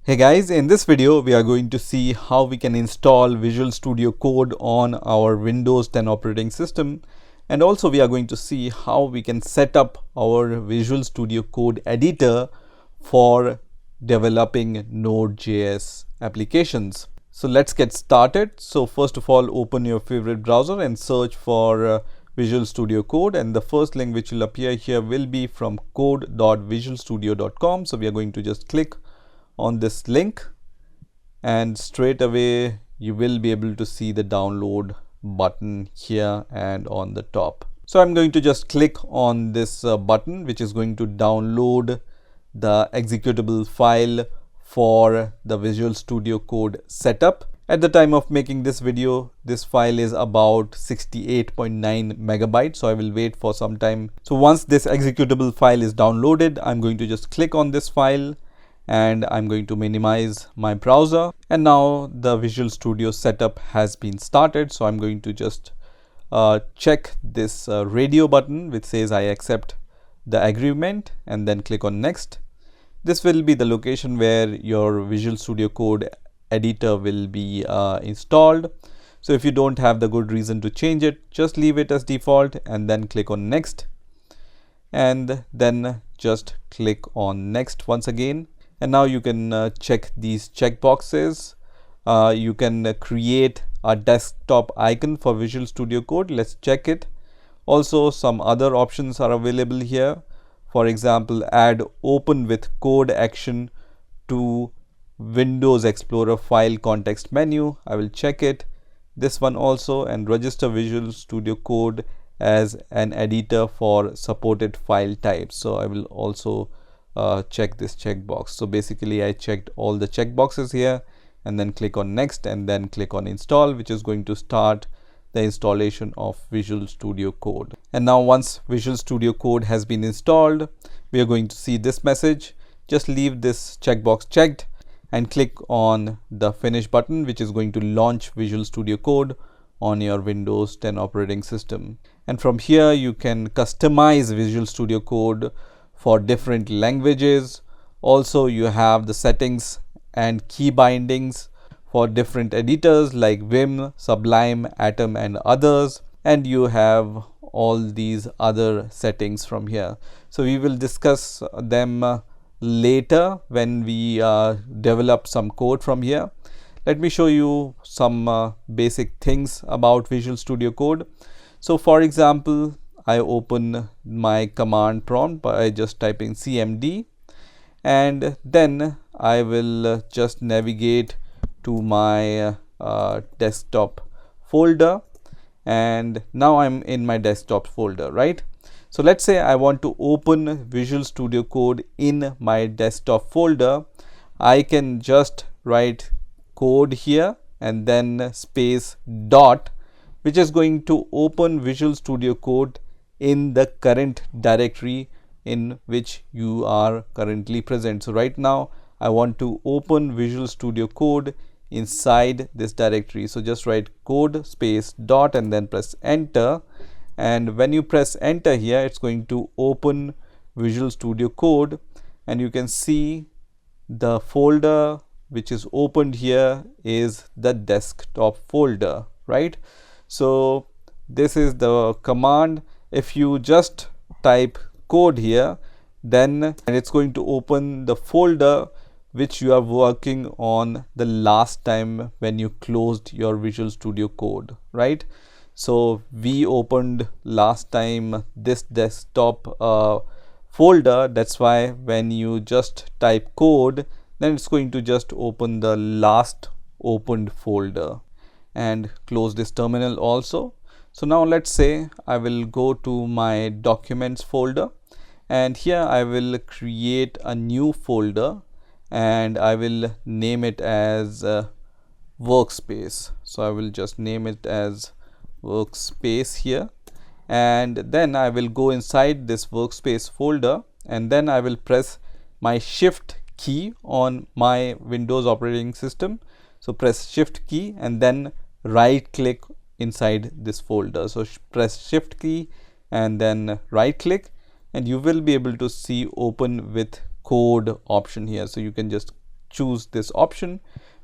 Hey guys, in this video we are going to see how we can install Visual Studio Code on our Windows 10 operating system, and also we are going to see how we can set up our Visual Studio Code editor for developing Node.js applications. So let's get started. So first of all, open your favorite browser and search for Visual Studio Code, and the first link which will appear here will be from code.visualstudio.com. So we are going to just click on this link, and straight away you will be able to see the download button here and on the top. So I'm going to just click on this button, which is going to download the executable file for the Visual Studio Code setup. At the time of making this video, this file is about 68.9 megabytes, so I will wait for some time. So once this executable file is downloaded, I'm going to just click on this file and I'm going to minimize my browser, and now the Visual Studio setup has been started. So I'm going to just check this radio button which says I accept the agreement, and then click on next. This will be the location where your Visual Studio Code editor will be installed. So if you don't have the good reason to change it, just leave it as default and then click on next, and then just click on next once again. And now you can check these checkboxes. You can create a desktop icon for Visual Studio Code. Let's check it. Also, some other options are available here. For example, add open with code action to Windows Explorer file context menu. I will check it. This one also, and register Visual Studio Code as an editor for supported file types. So I will also check this checkbox. So basically I checked all the checkboxes here, and then click on next, and then click on install, which is going to start the installation of Visual Studio Code. And now once Visual Studio Code has been installed, we are going to see this message. Just leave this checkbox checked and click on the finish button, which is going to launch Visual Studio Code on your Windows 10 operating system. And from here you can customize Visual Studio Code for different languages. Also, you have the settings and key bindings for different editors like Vim, Sublime, Atom and others, and you have all these other settings from here. So we will discuss them later when we develop some code from here. Let me show you some basic things about Visual Studio Code. So for example, I open my command prompt by just typing cmd, and then I will just navigate to my desktop folder, and now I'm in my desktop folder, right? So let's say I want to open Visual Studio Code in my desktop folder. I can just write code here and then space dot, which is going to open Visual Studio Code in the current directory in which you are currently present. So right now I want to open Visual Studio Code inside this directory. So just write code space dot and then press enter, and when you press enter here, it's going to open Visual Studio Code, and you can see the folder which is opened here is the desktop folder, right? So this is the command. If you just type code here, then it's going to open the folder which you are working on the last time when you closed your Visual Studio Code, right? So we opened last time this desktop folder. That's why when you just type code, then it's going to just open the last opened folder, and close this terminal also. So now let's say I will go to my documents folder, and here I will create a new folder, and I will name it as workspace. So I will just name it as workspace here, and then I will go inside this workspace folder, and then I will press my shift key on my Windows operating system. So press shift key and then right click inside this folder. So press shift key and then right click, and you will be able to see open with code option here. So you can just choose this option,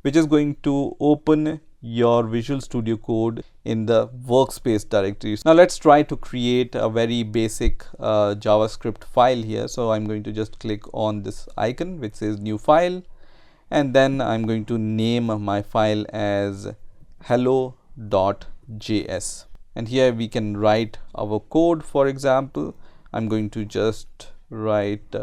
which is going to open your Visual Studio Code in the workspace directory. Now let's try to create a very basic JavaScript file here. So I'm going to just click on this icon which says new file, and then I'm going to name my file as hello.js, and here we can write our code. For example, I'm going to just write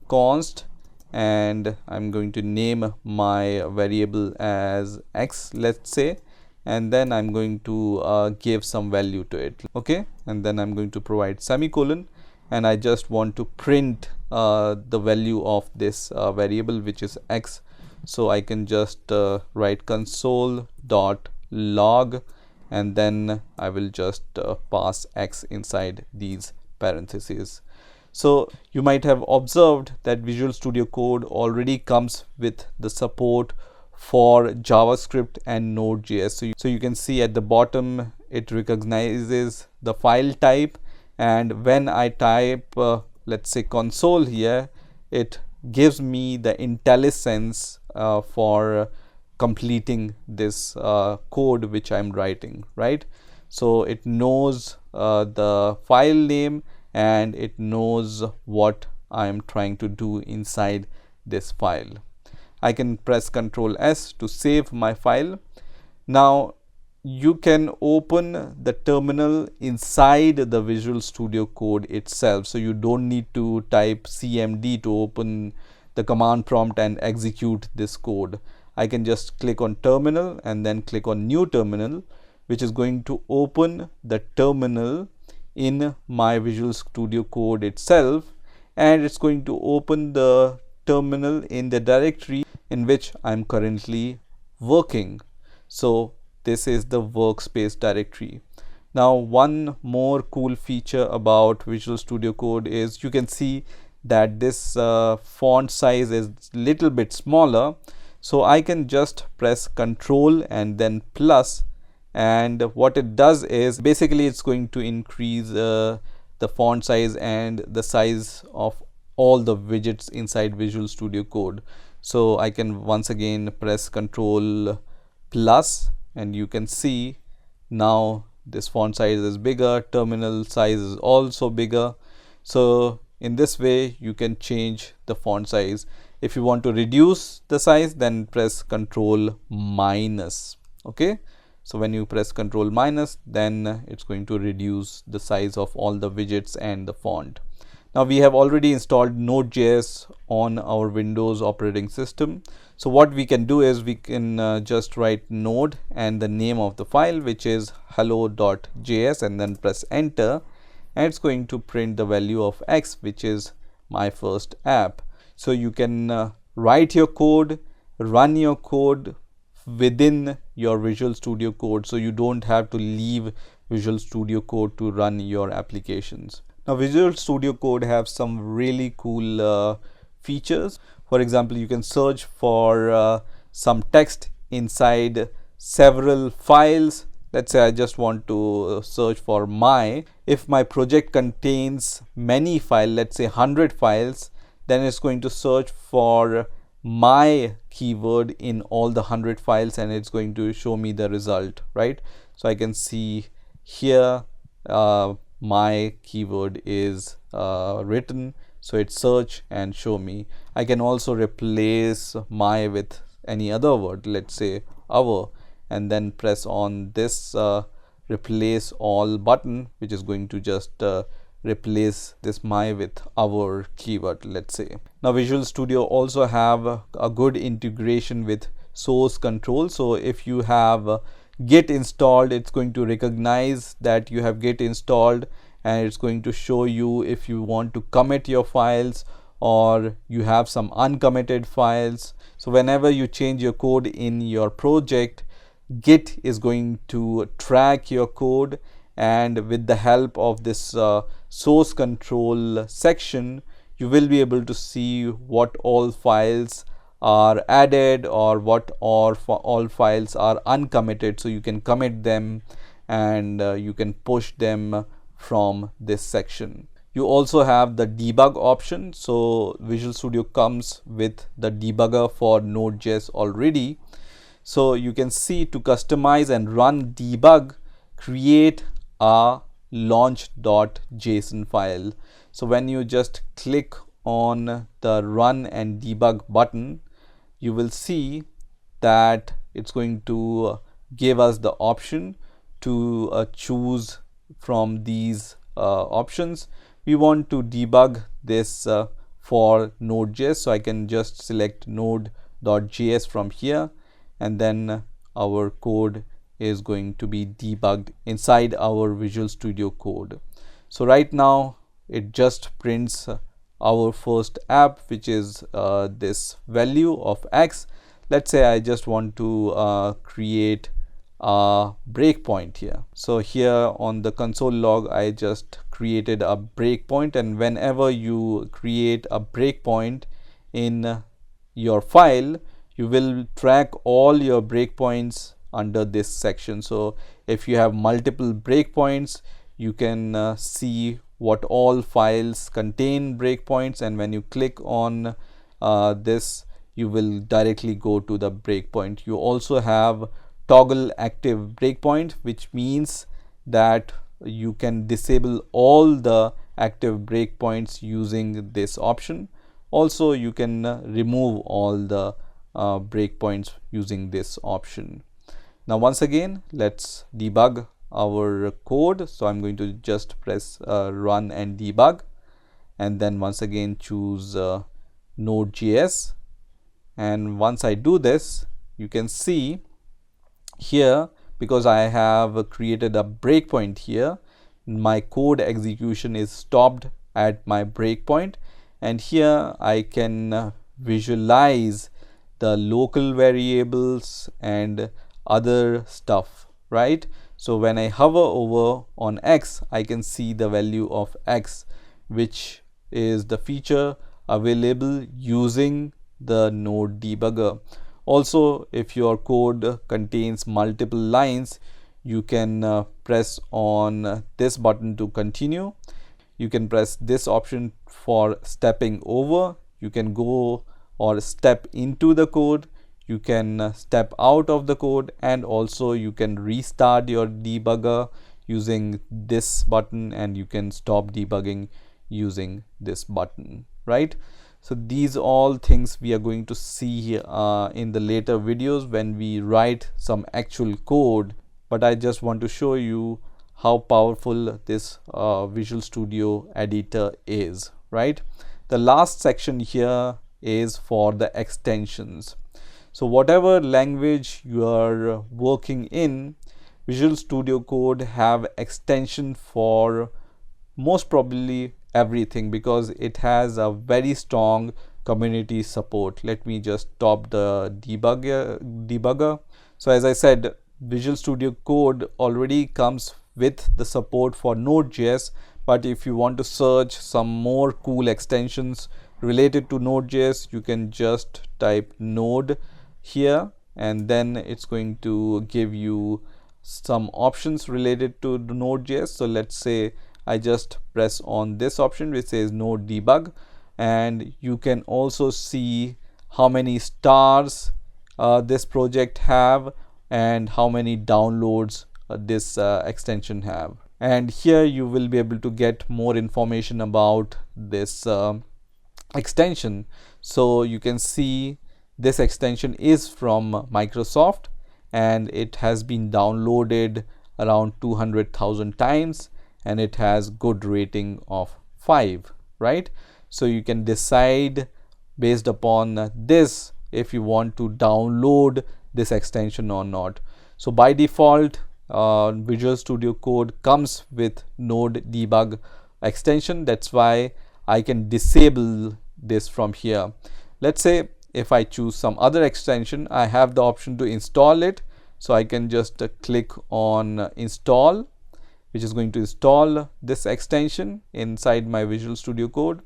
const, and I'm going to name my variable as x, let's say, and then I'm going to give some value to it. Okay, and then I'm going to provide semicolon, and I just want to print the value of this variable, which is x. So I can just write console.log, and then I will just pass x inside these parentheses. So you might have observed that Visual Studio Code already comes with the support for JavaScript and Node.js. So you can see at the bottom it recognizes the file type, and when I type let's say console here, it gives me the IntelliSense for completing this code which I'm writing, right? So it knows the file name, and it knows what I'm trying to do inside this file. I can press Ctrl S to save my file. Now you can open the terminal inside the Visual Studio Code itself, so you don't need to type cmd to open the command prompt and execute this code. I can just click on terminal and then click on new terminal, which is going to open the terminal in my Visual Studio Code itself, and it's going to open the terminal in the directory in which I'm currently working. So this is the workspace directory. Now one more cool feature about Visual Studio Code is you can see that this font size is little bit smaller. So I can just press Ctrl and then plus, and what it does is basically it's going to increase the font size and the size of all the widgets inside Visual Studio Code. So I can once again press Ctrl plus, and you can see now this font size is bigger, terminal size is also bigger. So in this way you can change the font size. If you want to reduce the size, then press Ctrl minus. Okay, so when you press Ctrl minus, then it's going to reduce the size of all the widgets and the font. Now we have already installed Node.js on our Windows operating system. So what we can do is we can just write node and the name of the file, which is hello.js, and then press enter, and it's going to print the value of x, which is my first app. So you can write your code, run your code within your Visual Studio Code, so you don't have to leave Visual Studio Code to run your applications. Now Visual Studio Code have some really cool features. For example, you can search for some text inside several files. Let's say I just want to search for if my project contains many files, let's say 100 files, then it's going to search for my keyword in all the 100 files, and it's going to show me the result, right? So I can see here my keyword is written, so it's search and show me. I can also replace my with any other word, let's say our, and then press on this replace all button, which is going to just replace this my with our keyword, let's say. Now Visual Studio also have a good integration with source control. So if you have Git installed, it's going to recognize that you have Git installed, and it's going to show you if you want to commit your files or you have some uncommitted files. So whenever you change your code in your project, Git is going to track your code, and with the help of this source control section, you will be able to see what all files are added or what all files are uncommitted, so you can commit them and you can push them from this section. You also have the debug option. So Visual Studio comes with the debugger for Node.js already. So you can see, to customize and run debug, create a launch.json file. So when you just click on the run and debug button, you will see that it's going to give us the option to choose from these options. We want to debug this for Node.js, so I can just select Node.js from here, and then our code is going to be debugged inside our Visual Studio Code. So right now it just prints our first app, which is this value of x. Let's say I just want to create a breakpoint here. So here on the console log, I just created a breakpoint, and whenever you create a breakpoint in your file, you will track all your breakpoints under this section. So if you have multiple breakpoints, you can see what all files contain breakpoints, and when you click on this, you will directly go to the breakpoint. You also have toggle active breakpoint, which means that you can disable all the active breakpoints using this option. Also, you can remove all the breakpoints using this option. Now once again, let's debug our code. So I'm going to just press run and debug, and then once again choose Node.js. And once I do this, you can see here, because I have created a breakpoint here, my code execution is stopped at my breakpoint, and here I can visualize the local variables and other stuff, right? So when I hover over on x, I can see the value of x, which is the feature available using the Node debugger. Also, if your code contains multiple lines, you can press on this button to continue. You can press this option for stepping over. You can go or step into the code. You can step out of the code, and also you can restart your debugger using this button, and you can stop debugging using this button, right? So these all things we are going to see in the later videos when we write some actual code, but I just want to show you how powerful this Visual Studio editor is, right? The last section here is for the extensions. So whatever language you are working in, Visual Studio Code have extension for most probably everything, because it has a very strong community support. Let me just stop the debugger. So as I said, Visual Studio Code already comes with the support for Node.js, but if you want to search some more cool extensions related to Node.js, you can just type Node here, and then it's going to give you some options related to the Node.js. So let's say I just press on this option which says Node debug, and you can also see how many stars this project have and how many downloads this extension have. And here you will be able to get more information about this extension. So you can see this extension is from Microsoft, and it has been downloaded around 200,000 times, and it has good rating of 5, right? So you can decide based upon this if you want to download this extension or not. So by default, Visual Studio Code comes with Node debug extension. That's why I can disable this from here. Let's say if I choose some other extension, I have the option to install it. So I can just click on install, which is going to install this extension inside my Visual Studio Code.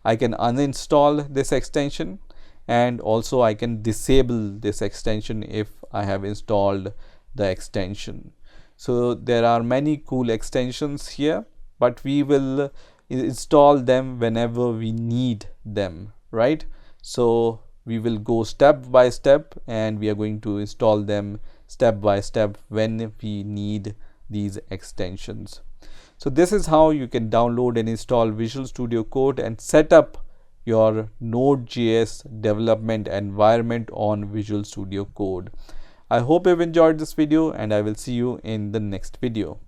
I can uninstall this extension, and also I can disable this extension if I have installed the extension. So there are many cool extensions here, but we will install them whenever we need them, right? So we will go step by step and we are going to install them step by step when we need these extensions. So this is how you can download and install Visual Studio Code and set up your Node.js development environment on Visual Studio Code. I hope you've enjoyed this video and I will see you in the next video.